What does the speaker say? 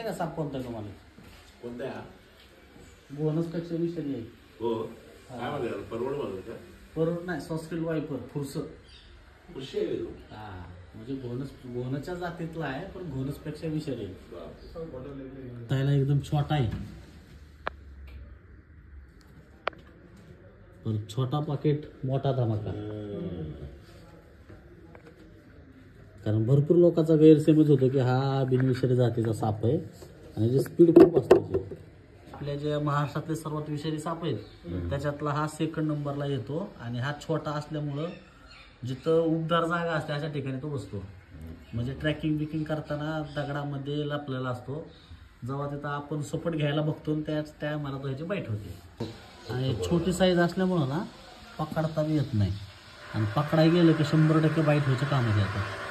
आहे का साप कोणता तुम्हाला? कोणता बोनसपेक्षा विषारी आहे. हो काय म्हणतात परवड म्हणतात का? परवड नाही, सॉस्किल वायपर फुरस. हा म्हणजे घोणच्या जातीतला आहे, पण घोणसपेक्षा विषारी आहे. त्याला एकदम छोटा आहे, पण छोटा पाकिट मोठा धमाका. कारण भरपूर लोकांचा गैरसमज होतो की हा बिनविषारी जातीचा साप आहे आणि जे स्पीड खूप असते. आपल्या जे महाराष्ट्रातले सर्वात विषारी साप आहेत त्याच्यातला हा सेकंड नंबरला येतो. आणि हा छोटा असल्यामुळं जिथं उबदार जागा असते अशा ठिकाणी तो बसतो. म्हणजे ट्रॅकिंग बिकिंग करताना दगडामध्ये लपलेला असतो. जेव्हा तिथं आपण सपोर्ट घ्यायला बघतो त्या मला तो ह्याची बाईट होते. आणि छोटी साईज असल्यामुळं ना पकडता बी येत नाही, आणि पकडाय गेलं की 100% बाईट व्हायचं कामात येतं.